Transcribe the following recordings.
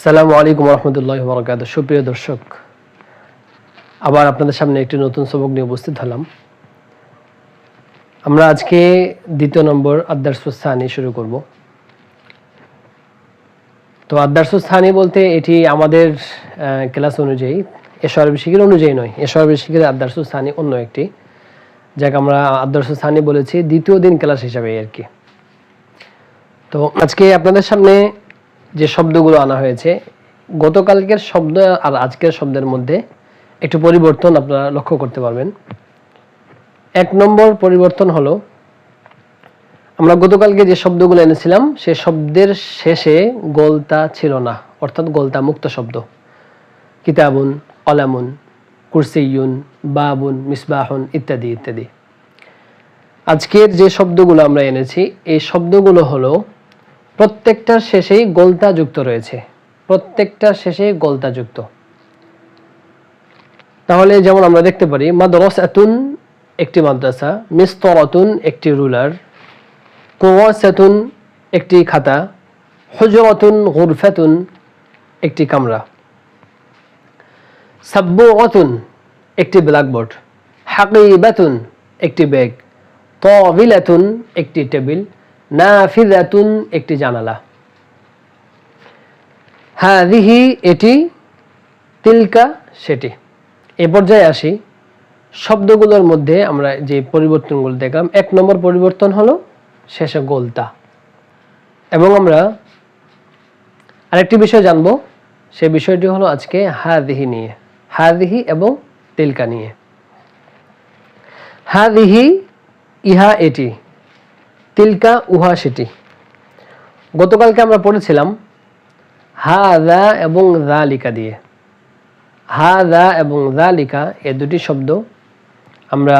আসসালামু আলাইকুম রহমতুল্লাহি ওয়া বারাকাতুহু। সুপ্রিয় দর্শক, আবার আপনাদের সামনে একটি নতুন সবক নিয়ে উপস্থিত হলাম। আমরা আজকে দ্বিতীয় নম্বর আদ-দারসুস সানি শুরু করব। তো আদ-দারসুস সানি বলতে এটি আমাদের ক্লাস অনুযায়ী, এশার বিশিকের অনুযায়ী নয়। এশার বিশিকের আদ-দারসুস সানি অন্য একটি, যাকে আমরা আদ-দারসুস সানি বলেছি দ্বিতীয় দিন ক্লাস হিসাবে আর কি। তো আজকে আপনাদের সামনে যে শব্দগুলো আনা হয়েছে, গতকালকের শব্দ আর আজকের শব্দের মধ্যে একটু পরিবর্তন আপনারা লক্ষ্য করতে পারবেন। এক নম্বর পরিবর্তন হলো, আমরা গতকালকে যে শব্দগুলো এনেছিলাম সে শব্দের শেষে গোলতা ছিল না, অর্থাৎ গোলতা মুক্ত শব্দ। কিতাবুন, কলামুন, কুরসিয়ুন, বাবুন, মিসবাহুন ইত্যাদি ইত্যাদি। আজকের যে শব্দগুলো আমরা এনেছি এই শব্দগুলো হলো প্রত্যেকটার শেষেই গোলতা যুক্ত রয়েছে, প্রত্যেকটার শেষেই গোলতা যুক্ত। তাহলে যেমন আমরা দেখতে পারি, মাদ্রাসাতুন একটি মাদ্রাসা, মিসতারাতুন একটি রুলার, কুওয়াসাতুন একটি খাতা, হুজরাতুন গুরফাতুন একটি কামরা, সাব্বুআতুন একটি ব্ল্যাকবোর্ড, হাকিবাতুন একটি ব্যাগ, তাবিলাতুন একটি টেবিল, নাফিযাতুন একটি জানালা। হাযিহি এটি, তিলকা সেটি। এ পর্যায়ে আসি, শব্দগুলোর মধ্যে আমরা যে পরিবর্তনগুলো দেখলাম, এক নম্বর পরিবর্তন হলো শেষে গোলতা। এবং আমরা আরেকটি বিষয় জানবো, সে বিষয়টি হলো আজকে হাযিহি নিয়ে, হাযিহি এবং তিলকা নিয়ে। হাযিহি ইহা এটি, তিলকা উহা সেটি। গতকালকে আমরা পড়েছিলাম হাযা এবং যালিকা দিয়ে। হাযা এবং যালিকা এই দুটি শব্দ আমরা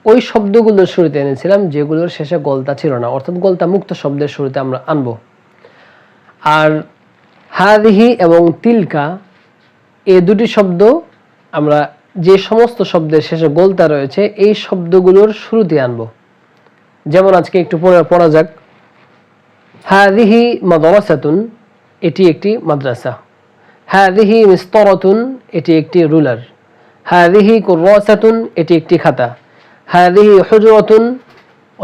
ওই শব্দগুলোর শুরুতে এনেছিলাম যেগুলোর শেষে গোলতা ছিল না, অর্থাৎ গোলতা মুক্ত শব্দের শুরুতে আমরা আনবো। আর হাযিহি এবং তিলকা এই দুটি শব্দ আমরা যে সমস্ত শব্দের শেষে গোলতা রয়েছে এই শব্দগুলোর শুরুতে আনবো। যেমন আজকে একটু পড়া যাক। হাযিহি মাদ্রাসাতুন এটি একটি মাদ্রাসা, হাযিহি মিসতারাতুন এটি একটি রুলার, হাযিহি কুররাসাতুন এটি একটি খাতা, হাযিহি হুজরাতুন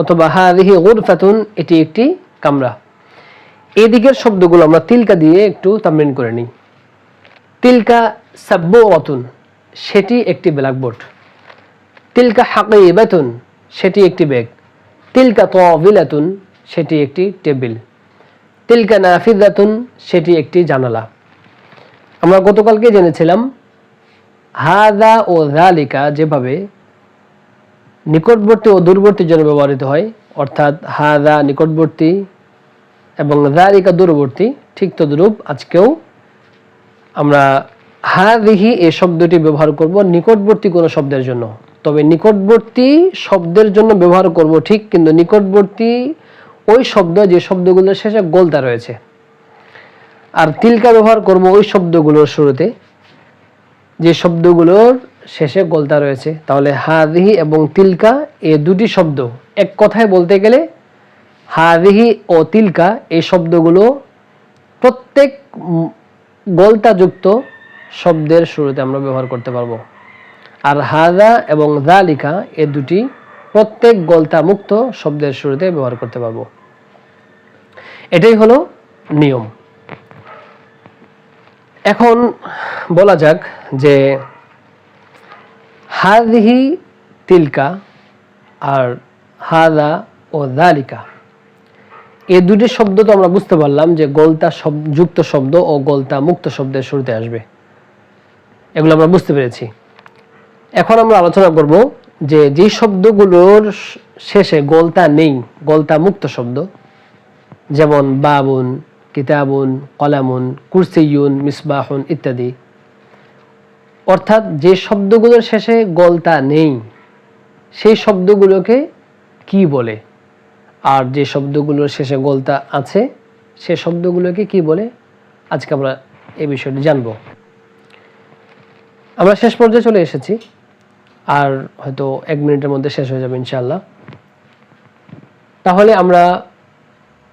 অথবা হাযিহি গুরফাতুন এটি একটি কামরা। এই দিকের শব্দগুলো আমরা তিলকা দিয়ে একটু তামরিন করে নিই। তিলকা সাব্বুআতুন সেটি একটি ব্ল্যাকবোর্ড, তিলকা হাকিবাতুন সেটি একটি ব্যাগ, তিলকা তাবিলাতুন সেটি একটি টেবিল, তিলকা নাফিযাতুন সেটি একটি জানালা। আমরা গতকালকে জেনেছিলাম হাযা ও যালিকা যেভাবে নিকটবর্তী ও দূরবর্তীর জন্য ব্যবহৃত হয়, অর্থাৎ হাযা নিকটবর্তী এবং যালিকা দূরবর্তী, ঠিক তদ্রূপ আজকেও আমরা হাযিহি এই শব্দটি ব্যবহার করব নিকটবর্তী কোনো শব্দের জন্য। তবে নিকটবর্তী শব্দের জন্য ব্যবহার করব ঠিক, কিন্তু নিকটবর্তী ওই শব্দ যে শব্দগুলোর শেষে গোলতা রয়েছে। আর তিলকা ব্যবহার করব ওই শব্দগুলোর শুরুতে যে শব্দগুলোর শেষে গোলতা রয়েছে। তাহলে হাযিহি এবং তিলকা এই দুটি শব্দ এক কথায় বলতে গেলে হাযিহি ও তিলকা এই শব্দগুলো প্রত্যেক গোলতাযুক্ত শব্দের শুরুতে আমরা ব্যবহার করতে পারবো। আর হাযা এবং যালিকা এই দুটি প্রত্যেক গোলতা মুক্ত শব্দের শুরুতে ব্যবহার করতে পারবো। এটাই হলো নিয়ম। এখন বলা যাক যে হাযিহি তিলকা আর হাযা ও যালিকা এই দুটি শব্দ তো আমরা বুঝতে পারলাম যে গোলতা যুক্ত শব্দ ও গোলতা মুক্ত শব্দের শুরুতে আসবে, এগুলো আমরা বুঝতে পেরেছি। এখন আমরা আলোচনা করব যে যে শব্দগুলোর শেষে গোলতা নেই, গোলতা মুক্ত শব্দ, যেমন বাবুন, কিতাবুন, কলামুন, কুরসিয়ুন, মিসবাহুন ইত্যাদি। অর্থাৎ যে শব্দগুলোর শেষে গোলতা নেই সেই শব্দগুলোকে কি বলে, আর যে শব্দগুলোর শেষে গোলতা আছে সে শব্দগুলোকে কি বলে, আজকে আমরা এই বিষয়টি জানব। আমরা শেষ পর্যায়ে চলে এসেছি, আর হয়তো 1 মিনিটের মধ্যে শেষ হয়ে যাবে ইনশাআল্লাহ। তাহলে আমরা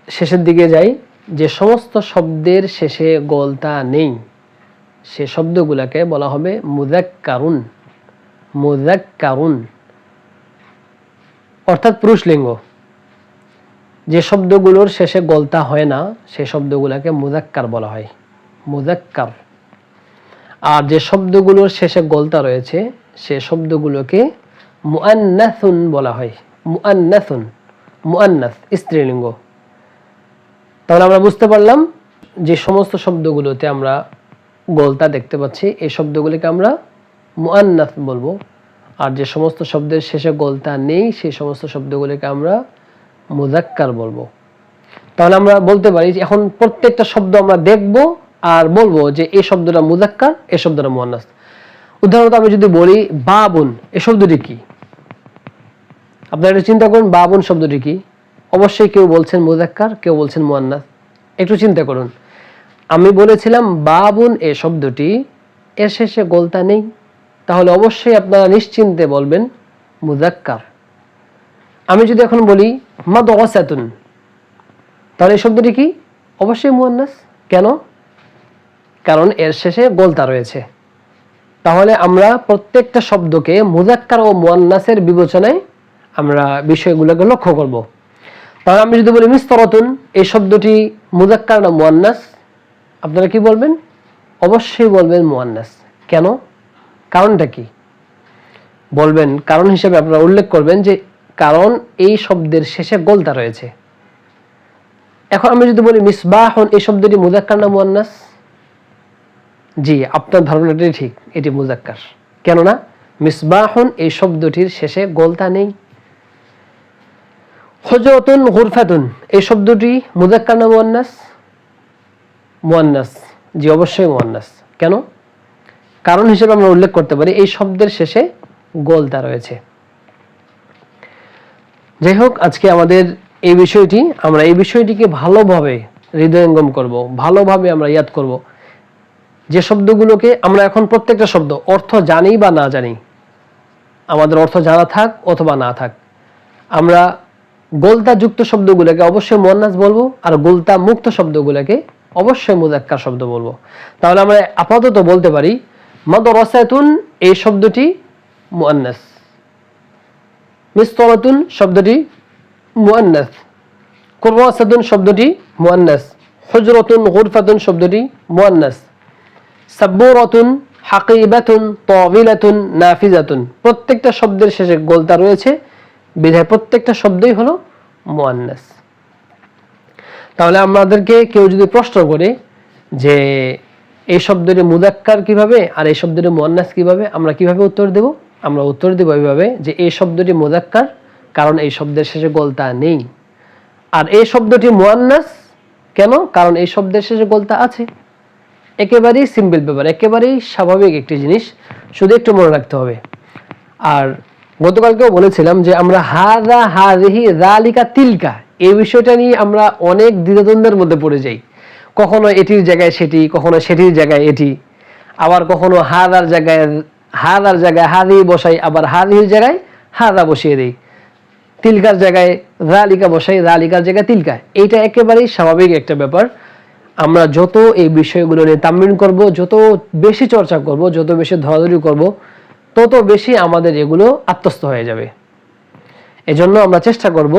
শেষের দিকে যাই। যে সমস্ত শব্দের শেষে গোলতা নেই সে শব্দগুলোকে বলা হবে মুযাক্কারুন। মুযাক্কারুন অর্থাৎ পুরুষলিঙ্গ। যে শব্দগুলোর শেষে গোলতা হয় না সে শব্দগুলোকে মুযাক্কার বলা হয়, মুযাক্কার। আর যে শব্দগুলোর শেষে গোলতা রয়েছে সে শব্দগুলোকে মুআন্নাসুন বলা হয়। মুআন্নাসুন, মুআন্নাস স্ত্রীলিঙ্গ। তাহলে আমরা বুঝতে পারলাম যে সমস্ত শব্দগুলোতে আমরা গোলতা দেখতে পাচ্ছি এই শব্দগুলিকে আমরা মুআন্নাস বলবো, আর যে সমস্ত শব্দের শেষে গোলতা নেই সেই সমস্ত শব্দগুলিকে আমরা মুযাক্কার বলবো। তাহলে আমরা বলতে পারি যে এখন প্রত্যেকটা শব্দ আমরা দেখব আর বলবো যে এই শব্দটা মুযাক্কার, এই শব্দটা মুআন্নাস। উদাহরণত আমি যদি বলি বাবুন, এই শব্দটি কি? আপনারা একটু চিন্তা করুন, বাবুন শব্দটি কি? অবশ্যই কেউ বলছেন মুযাক্কার, কেউ বলছেন মুআন্নাস। একটু চিন্তা করুন, আমি বলেছিলাম বাবুন এই শব্দটি এর শেষে গোলতা নেই, তাহলে অবশ্যই আপনারা নিশ্চিন্তে বলবেন মুযাক্কার। আমি যদি এখন বলি মাদরাসাতুন, তাহলে এই শব্দটি কি? অবশ্যই মুআন্নাস। কেন? কারণ এর শেষে গোলতা রয়েছে। তাহলে আমরা প্রত্যেকটা শব্দকে মুযাক্কার ও মুআন্নাসের বিবেচনায় আমরা বিষয়গুলোকে লক্ষ্য করব। তাহলে আমি যদি বলি মিসতারাতুন, এই শব্দটি মুযাক্কার না মুআন্নাস? আপনারা কি বলবেন? অবশ্যই বলবেন মুআন্নাস। কেন? কারণটা কি বলবেন? কারণ হিসেবে আপনারা উল্লেখ করবেন যে কারণ এই শব্দের শেষে গোলতা রয়েছে। এখন আমি যদি বলি মিসবাহুন, এই শব্দটি মুযাক্কার না মুআন্নাস? জি, আপনার ধারণাটি ঠিক, এটি মুযাক্কার। কেননা মিসবাহুন এই শব্দটির শেষে গোলতা নেই। হুজরাতুন গুরফাতুন, এই শব্দটি মুযাক্কার না মুআন্নাস? মুআন্নাস। জি, অবশ্যই মুআন্নাস। কেন? কারণ হিসেবে আমরা উল্লেখ করতে পারি এই শব্দের শেষে গোলতা রয়েছে। যাই হোক, আজকে আমাদের এই বিষয়টি, আমরা এই বিষয়টিকে ভালোভাবে হৃদয়ঙ্গম করব, ভালোভাবে আমরা ইয়াদ করব। যে শব্দগুলোকে আমরা এখন প্রত্যেকটা শব্দ অর্থ জানি বা না জানি, আমাদের অর্থ জানা থাক অথবা না থাক, আমরা গোলতা যুক্ত শব্দগুলোকে অবশ্যই মুআন্নাস বলবো, আর গোলতা মুক্ত শব্দগুলোকে অবশ্যই মুযাক্কার শব্দ বলবো। তাহলে আমরা আপাতত বলতে পারি মাদরাসাতুন এই শব্দটি মুআন্নাস, মিসতারাতুন শব্দটি মুআন্নাস, কুররাসাতুন শব্দটি মুআন্নাস, হুজরাতুন গুরফাতুন শব্দটি মুআন্নাস, সাব্বুরাতুন, হাকিবাতুন, তাওবিলাতুন, নাফিজাতুন, প্রত্যেকটা শব্দের শেষে গোলতা রয়েছে বিধায় প্রত্যেকটা শব্দই হলো মুআন্নাস। তাহলে আমাদেরকে কেউ যদি প্রশ্ন করে যে এই শব্দটি মুযাক্কার কিভাবে আর এই শব্দটি মুআন্নাস কিভাবে, আমরা কিভাবে উত্তর দেব? আমরা উত্তর দেব এইভাবে যে এই শব্দটি মুযাক্কার কারণ এই শব্দের শেষে গোলতা নেই, আর এই শব্দটি মুআন্নাস কেন? কারণ এই শব্দের শেষে গোলতা আছে। একেবারেই সিম্পল ব্যাপার, একেবারেই স্বাভাবিক একটি জিনিস, শুধু একটু মনে রাখতে হবে। আর গতকালকেও বলেছিলাম যে আমরা হাযা, হাযিহি, যালিকা, তিলকা এই বিষয়টা নিয়ে আমরা অনেক দ্বিধাদ্বন্দ্বের মধ্যে পড়ে যাই। কখনো এটির জায়গায় সেটি, কখনো সেটির জায়গায় এটি, আবার কখনো হাযার জায়গায় হাযিহি বসাই, আবার হাযিহির জায়গায় হাযা বসিয়ে দেই, তিলকার জায়গায় যালিকা বসাই, যালিকার জায়গায় তিলকা। এইটা একেবারেই স্বাভাবিক একটা ব্যাপার। আমরা যত এই বিষয়গুলো নিয়ে তামরিন করব, যত বেশি চর্চা করব, যত বেশি ধরাধরি করব, তত বেশি আমাদের এগুলো আত্মস্থ হয়ে যাবে। এজন্য আমরা চেষ্টা করব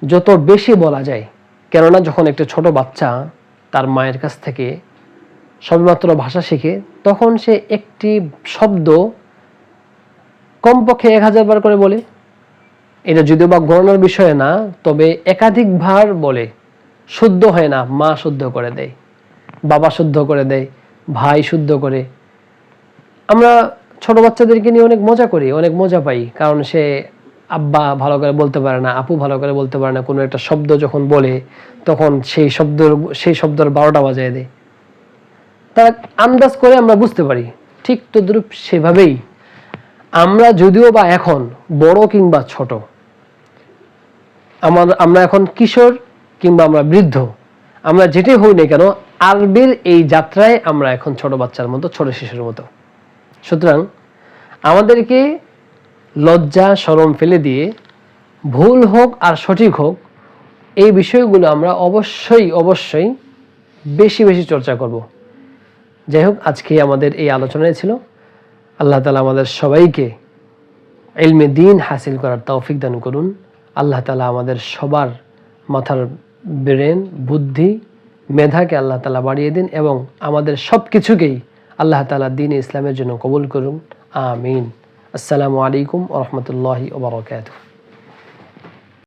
যত বেশি বলা যায়। কেননা যখন একটা ছোট বাচ্চা তার মায়ের কাছ থেকে সবেমাত্র ভাষা শিখে, তখন সে একটি শব্দ কমপক্ষে 1000 বার করে বলে। এটা যদিও বা গণনার বিষয়ে না, তবে একাধিকবার বলে। শুদ্ধ হয় না, মা শুদ্ধ করে দেয়, বাবা শুদ্ধ করে দেয়, ভাই শুদ্ধ করে। আমরা ছোট বাচ্চাদেরকে নিয়ে অনেক মজা করি, অনেক মজা পাই, কারণ সে আব্বা ভালো করে বলতে পারে না, আপু ভালো করে বলতে পারে না, কোনো একটা শব্দ যখন বলে তখন সেই শব্দের 12টা বাজায় দেয়। তার আন্দাজ করে আমরা বুঝতে পারি। ঠিক তদ্রূপ সেভাবেই আমরা যদিও বা এখন বড় কিংবা ছোট, আমরা এখন কিশোর কিংবা আমরা বৃদ্ধ, আমরা যেটাই হই না কেন, আরবির এই যাত্রায় আমরা এখন ছোট বাচ্চার মতো, ছোট শিশুর মতো। সুতরাং আমাদেরকে লজ্জা শরম ফেলে দিয়ে, ভুল হোক আর সঠিক হোক, এই বিষয়গুলো আমরা অবশ্যই বেশি বেশি চর্চা করব। যাই হোক, আজকে আমাদের এই আলোচনায় ছিল। আল্লাহ তাআলা আমাদের সবাইকে ইলমে দ্বীন হাসিল করার তৌফিক দান করুন। আল্লাহ তাআলা আমাদের সবার মাথার ব্রেন, বুদ্ধি, মেধাকে আল্লাহ তাআলা বাড়িয়ে দিন এবং আমাদের সব কিছুকেই আল্লাহ তাআলা দ্বীন ইসলামের জন্য কবুল করুন। আমিন। আসসালামু আলাইকুম ওয়া রাহমাতুল্লাহি ওয়া বারাকাতুহু।